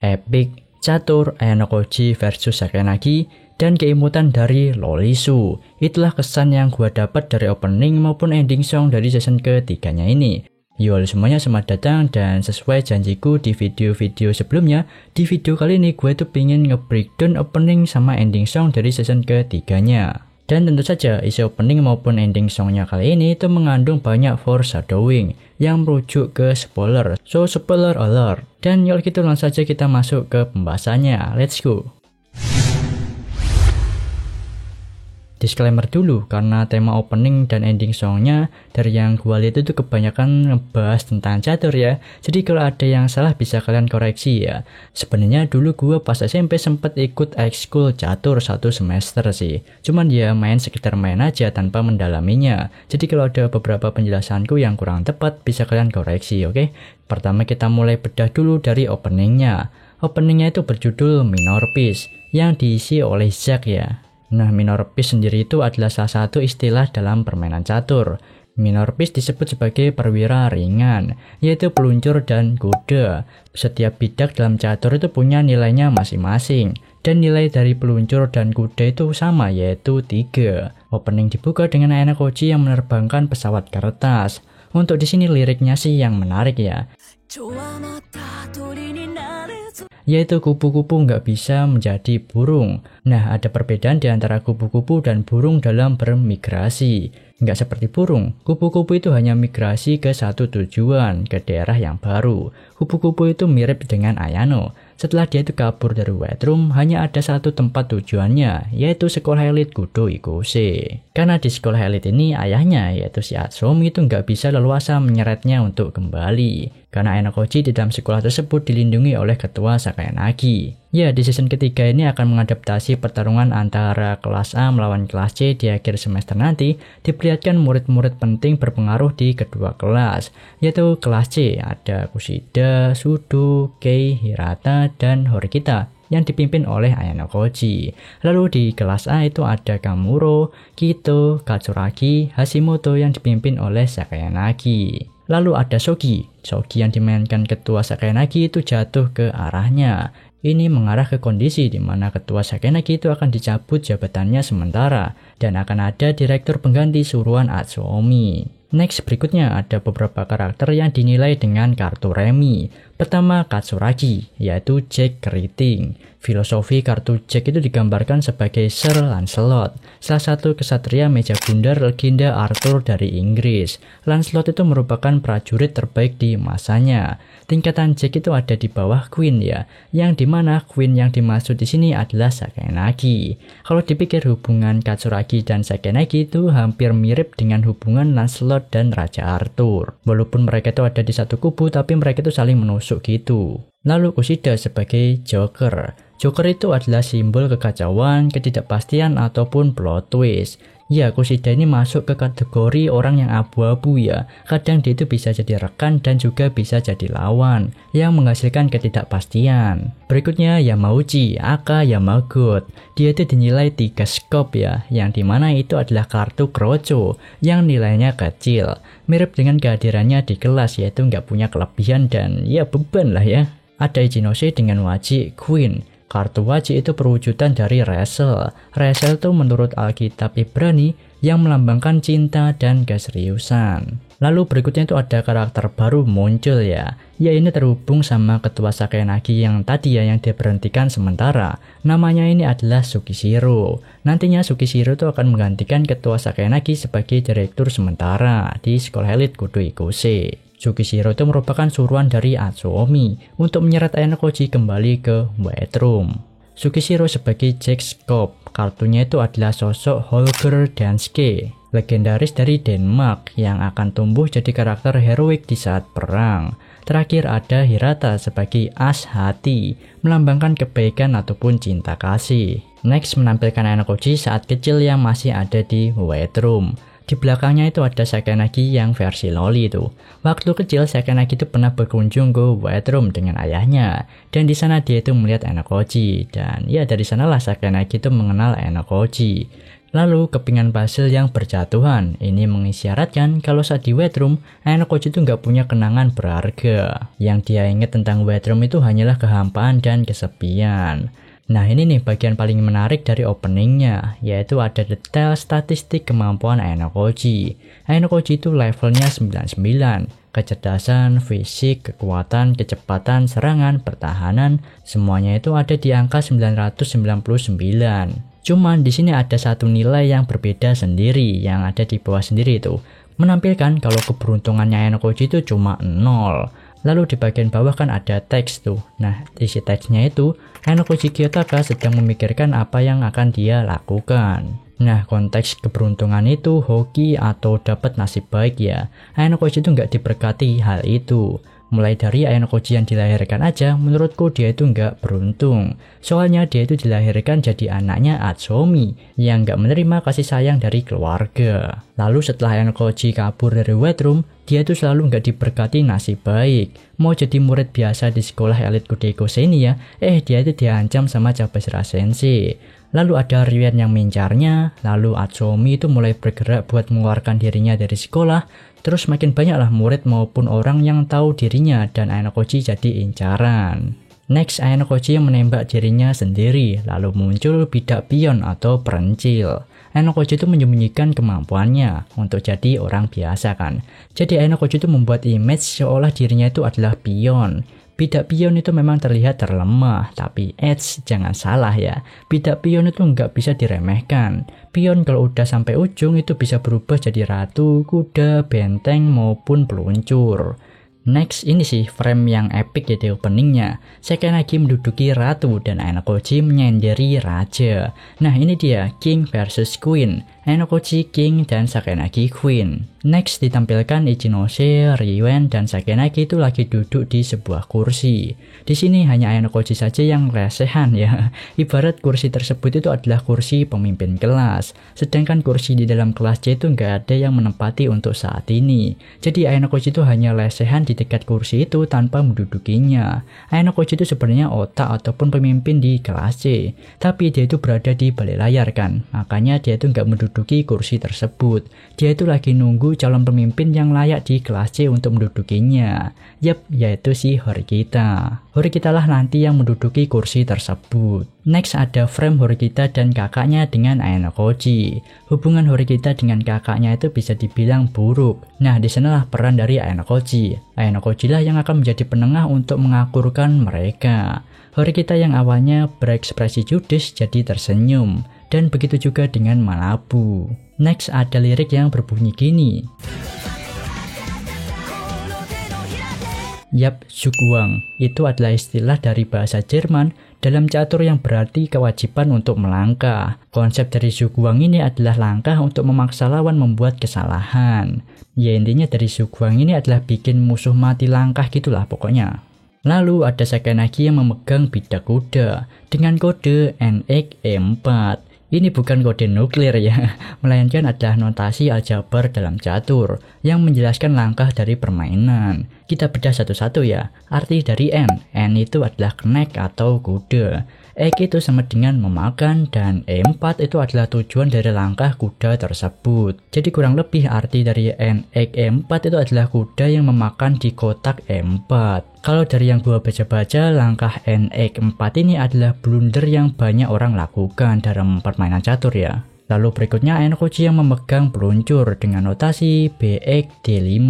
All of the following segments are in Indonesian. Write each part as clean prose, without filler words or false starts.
epic, catur, Ayano Koji versus Sakenagi, dan keimutan dari Lolisu. Itulah kesan yang gua dapat dari opening maupun ending song dari season ketiganya ini. Yo semuanya, selamat datang, dan sesuai janjiku di video-video sebelumnya, di video kali ini gue tuh pengen nge-breakdown opening sama ending song dari season ketiganya. Dan tentu saja isi opening maupun ending songnya kali ini itu mengandung banyak foreshadowing yang merujuk ke spoiler. So spoiler alert. Dan yuk gitu langsung saja kita masuk ke pembahasannya. Let's go. Disclaimer dulu, karena tema opening dan ending songnya dari yang gue lihat itu kebanyakan ngebahas tentang catur ya. Jadi kalau ada yang salah bisa kalian koreksi ya. Sebenarnya dulu gue pas SMP sempet ikut ekskul catur 1 semester sih. Cuman ya sekitar main aja tanpa mendalaminya. Jadi kalau ada beberapa penjelasanku yang kurang tepat bisa kalian koreksi, oke? Pertama kita mulai bedah dulu dari openingnya. Openingnya itu berjudul Minor Piece yang diisi oleh Zack ya. Nah, minor piece sendiri itu adalah salah satu istilah dalam permainan catur. Minor piece disebut sebagai perwira ringan, yaitu peluncur dan kuda. Setiap bidak dalam catur itu punya nilainya masing-masing, dan nilai dari peluncur dan kuda itu sama, yaitu 3. Opening dibuka dengan Ayano Koji yang menerbangkan pesawat kertas. Untuk di sini liriknya sih yang menarik ya. Yaitu kupu-kupu nggak bisa menjadi burung. Nah, ada perbedaan di antara kupu-kupu dan burung dalam bermigrasi. Nggak seperti burung, kupu-kupu itu hanya migrasi ke satu tujuan, ke daerah yang baru. Kupu-kupu itu mirip dengan Ayano. Setelah dia itu kabur dari White Room, hanya ada satu tempat tujuannya, yaitu sekolah elit Kudo Ikuse. Karena di sekolah elit ini ayahnya, yaitu si Atsuomi itu nggak bisa leluasa menyeretnya untuk kembali. Karena Ayano Koji di dalam sekolah tersebut dilindungi oleh ketua Sakanagi. Ya, di season ketiga ini akan mengadaptasi pertarungan antara kelas A melawan kelas C di akhir semester nanti. Diperlihatkan murid-murid penting berpengaruh di kedua kelas, yaitu kelas C ada Kushida, Sudo, Kei, Hirata, dan Horikita yang dipimpin oleh Ayano Koji. Lalu di kelas A itu ada Kamuro, Kito, Katsuragi, Hashimoto yang dipimpin oleh Sakanagi. Lalu ada Sogi yang dimainkan ketua Sakanagi itu jatuh ke arahnya. Ini mengarah ke kondisi di mana ketua Sakanagi itu akan dicabut jabatannya sementara dan akan ada direktur pengganti suruhan Atsuomi. Next, berikutnya ada beberapa karakter yang dinilai dengan kartu remi. Pertama, Katsuragi, yaitu Jack Keriting. Filosofi kartu Jack itu digambarkan sebagai Sir Lancelot, salah satu kesatria meja bundar legenda Arthur dari Inggris. Lancelot itu merupakan prajurit terbaik di masanya. Tingkatan Jack itu ada di bawah Queen ya, yang dimana Queen yang dimaksud di sini adalah Sakanagi. Kalau dipikir hubungan Katsuragi dan Sakanagi itu hampir mirip dengan hubungan Lancelot dan Raja Arthur. Walaupun mereka itu ada di satu kubu, tapi mereka itu saling menusuk gitu. Lalu Kushida sebagai Joker. Joker itu adalah simbol kekacauan, ketidakpastian, ataupun plot twist. Ya, Kushida ini masuk ke kategori orang yang abu-abu ya. Kadang dia itu bisa jadi rekan dan juga bisa jadi lawan, yang menghasilkan ketidakpastian. Berikutnya Yamauchi, aka Yamagot. Dia itu dinilai 3 skop ya, yang dimana itu adalah kartu kroco, yang nilainya kecil. Mirip dengan kehadirannya di kelas, yaitu nggak punya kelebihan dan ya beban lah ya. Ada Ichinose dengan wajik Queen. Kartu wajik itu perwujudan dari Resel. Resel itu menurut Alkitab Ibrani yang melambangkan cinta dan keseriusan. Lalu berikutnya itu ada karakter baru muncul ya. Ya, ini terhubung sama ketua Sakanagi yang tadi ya, yang diberhentikan sementara. Namanya ini adalah Sukishiro. Nantinya Sukishiro itu akan menggantikan ketua Sakanagi sebagai direktur sementara di sekolah elit Kudo Ikuse. Sukishiro itu merupakan suruhan dari Atsuomi untuk menyeret Ayano Koji kembali ke White Room. Sukishiro sebagai Jack Skop, kartunya itu adalah sosok Holger Danske, legendaris dari Denmark yang akan tumbuh jadi karakter heroik di saat perang. Terakhir ada Hirata sebagai As Hati, melambangkan kebaikan ataupun cinta kasih. Next menampilkan Ayano Koji saat kecil yang masih ada di White Room. Di belakangnya itu ada Sakanagi yang versi loli itu. Waktu kecil Sakanagi itu pernah berkunjung ke White Room dengan ayahnya, dan di sana dia itu melihat Ayano Koji, dan ya dari sanalah Sakanagi itu mengenal Ayano Koji. Lalu kepingan puzzle yang berjatuhan. Ini mengisyaratkan kalau saat di wet room, Ayanokoji itu nggak punya kenangan berharga. Yang dia ingat tentang wet room itu hanyalah kehampaan dan kesepian. Nah ini nih bagian paling menarik dari openingnya, yaitu ada detail statistik kemampuan Ayanokoji. Ayanokoji itu levelnya 99. Kecerdasan, fisik, kekuatan, kecepatan, serangan, pertahanan, semuanya itu ada di angka 999. Cuman di sini ada satu nilai yang berbeda sendiri, yang ada di bawah sendiri itu. Menampilkan kalau keberuntungannya Ayanokoji itu cuma 0. Lalu di bagian bawah kan ada teks tuh. Nah, isi teksnya itu, Ayanokoji Kiyotaka sedang memikirkan apa yang akan dia lakukan. Nah, konteks keberuntungan itu hoki atau dapat nasib baik ya. Ayanokoji itu nggak diberkati hal itu. Mulai dari Ayanokoji yang dilahirkan aja, menurutku dia itu nggak beruntung. Soalnya dia itu dilahirkan jadi anaknya Atsuomi, yang nggak menerima kasih sayang dari keluarga. Lalu setelah Ayanokoji kabur dari wet room, dia itu selalu nggak diberkati nasib baik. Mau jadi murid biasa di sekolah elit Kudeko Senia, dia itu diancam sama Cabashira Sensei. Lalu ada Ryuen yang mengincarnya, lalu Atsuomi itu mulai bergerak buat mengeluarkan dirinya dari sekolah. Terus makin banyaklah murid maupun orang yang tahu dirinya dan Ayanokoji jadi incaran. Next, Ayanokoji yang menembak dirinya sendiri, lalu muncul bidak pion atau perencil. Ayanokoji itu menyembunyikan kemampuannya untuk jadi orang biasa kan. Jadi Ayanokoji itu membuat image seolah dirinya itu adalah pion. Bidak pion itu memang terlihat terlemah, tapi jangan salah ya. Bidak pion itu nggak bisa diremehkan. Pion kalau udah sampai ujung itu bisa berubah jadi ratu, kuda, benteng, maupun peluncur. Next, ini sih frame yang epic ya di openingnya. Sakanagi menduduki ratu dan Ayanokoji menyendiri raja. Nah ini dia, King versus Queen. Ayanokoji King dan Sakanagi Queen. Next ditampilkan Ichinose, Ryuen, dan Sakanagi itu lagi duduk di sebuah kursi. Di sini hanya Ayanokoji saja yang lesehan ya. Ibarat kursi tersebut itu adalah kursi pemimpin kelas. Sedangkan kursi di dalam kelasnya itu nggak ada yang menempati untuk saat ini. Jadi Ayanokoji itu hanya lesehan di dekat kursi itu tanpa mendudukinya. Ayanokoji itu sebenarnya otak ataupun pemimpin di kelas C. Tapi dia itu berada di balik layar kan. Makanya dia itu nggak menduduki kursi tersebut. Dia itu lagi nunggu calon pemimpin yang layak di kelas C untuk mendudukinya. Yap, yaitu si Horikita. Horikita lah nanti yang menduduki kursi tersebut. Next ada frame Horikita dan kakaknya dengan Ayanokoji. Hubungan Horikita dengan kakaknya itu bisa dibilang buruk. Nah, di sanalah peran dari Ayanokoji. Ayanokoji lah yang akan menjadi penengah untuk mengakurkan mereka. Horikita yang awalnya berekspresi judes jadi tersenyum. Dan begitu juga dengan Manabu. Next ada lirik yang berbunyi gini. Yap, Zugwang itu adalah istilah dari bahasa Jerman dalam catur yang berarti kewajiban untuk melangkah. Konsep dari Zugwang ini adalah langkah untuk memaksa lawan membuat kesalahan. Ya intinya dari Zugwang ini adalah bikin musuh mati langkah gitulah pokoknya. Lalu ada Sakanagi yang memegang bidak kuda dengan kode NX4. Ini bukan kode nuklir ya, melainkan adalah notasi aljabar dalam catur yang menjelaskan langkah dari permainan. Kita bedah satu-satu ya. Arti dari N itu adalah kenek atau kuda. X itu sama dengan memakan dan E4 itu adalah tujuan dari langkah kuda tersebut. Jadi kurang lebih arti dari NX4 itu adalah kuda yang memakan di kotak E4. Kalau dari yang gua baca-baca, langkah NX4 ini adalah blunder yang banyak orang lakukan dalam permainan catur ya. Lalu berikutnya Ayanokoji yang memegang peluncur dengan notasi BX D5.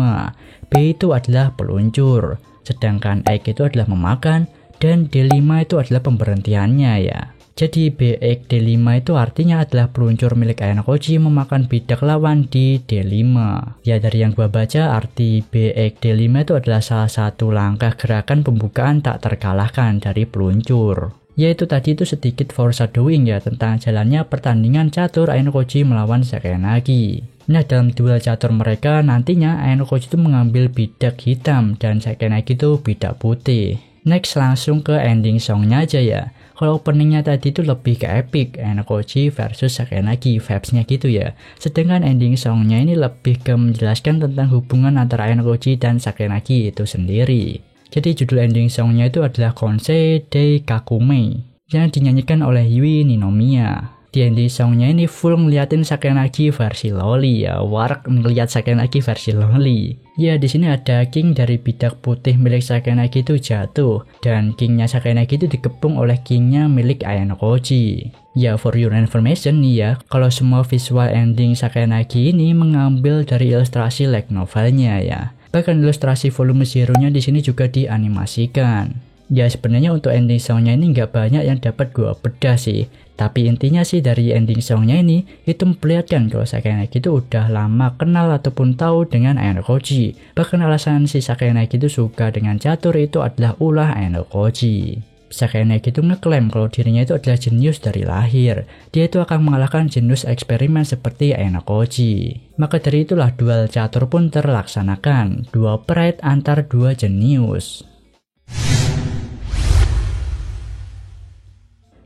B itu adalah peluncur, sedangkan X itu adalah memakan, dan D5 itu adalah pemberhentiannya ya. Jadi BX D5 itu artinya adalah peluncur milik Ayanokoji memakan bidak lawan di D5. Ya dari yang gua baca arti BX D5 itu adalah salah satu langkah gerakan pembukaan tak terkalahkan dari peluncur. Yaitu tadi itu sedikit foreshadowing ya tentang jalannya pertandingan catur Ayanokoji melawan Sakanagi. Nah dalam duel catur mereka nantinya Ayanokoji itu mengambil bidak hitam dan Sakanagi itu bidak putih. Next langsung ke ending songnya aja ya. Kalau openingnya tadi itu lebih ke epic, Ayanokoji versus Sakanagi, vibes-nya gitu ya. Sedangkan ending songnya ini lebih ke menjelaskan tentang hubungan antara Ayanokoji dan Sakanagi itu sendiri. Jadi judul ending songnya itu adalah Konsei de Kakume yang dinyanyikan oleh Yui Ninomiya. Di ending songnya ini full ngeliatin Sakenagi versi loli ya, warak ngeliat Sakenagi versi loli. Ya di sini ada king dari bidak putih milik Sakenagi itu jatuh, dan kingnya Sakenagi itu dikepung oleh kingnya milik Ayano Koji. Ya for your information nih ya, kalau semua visual ending Sakenagi ini mengambil dari ilustrasi light novelnya ya. Bahkan ilustrasi volume zero-nya di sini juga dianimasikan. Ya sebenarnya untuk ending songnya ini nggak banyak yang dapat gua bedah sih. Tapi intinya sih dari ending songnya ini itu memperlihatkan kalau Sakenagi itu udah lama kenal ataupun tahu dengan Ayano Koji. Bahkan alasan si Sakenagi itu suka dengan catur itu adalah ulah Ayano Koji. Sakenagi itu ngeklaim kalau dirinya itu adalah jenius dari lahir. Dia itu akan mengalahkan jenius eksperimen seperti Ayano Koji. Maka dari itulah duel catur pun terlaksanakan. Duel pride antar dua jenius.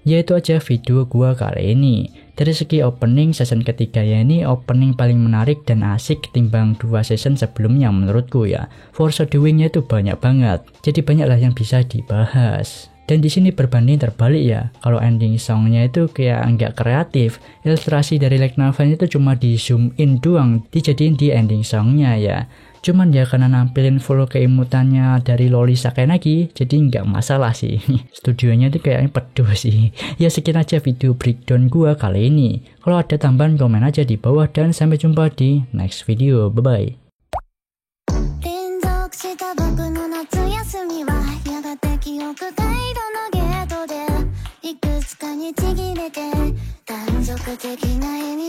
Ya itu aja video gua kali ini. Dari segi opening, season ketiga ya ini opening paling menarik dan asik ketimbang 2 season sebelumnya menurutku ya. Foreshadowing-nya itu banyak banget, jadi banyaklah yang bisa dibahas. Dan di sini berbanding terbalik ya, kalau ending songnya itu kayak nggak kreatif, ilustrasi dari light novel itu cuma di zoom in doang, dijadiin di ending songnya ya. Cuman ya karena nampilin full keimutannya dari loli Sakenagi, jadi nggak masalah sih. Studionya tuh kayaknya peduh sih. Ya sekian aja video breakdown gua kali ini. Kalau ada tambahan komen aja di bawah dan sampai jumpa di next video. Bye bye. した僕の夏休みはやがて記憶回路のゲートでいくつかにちぎれて断続的な絵に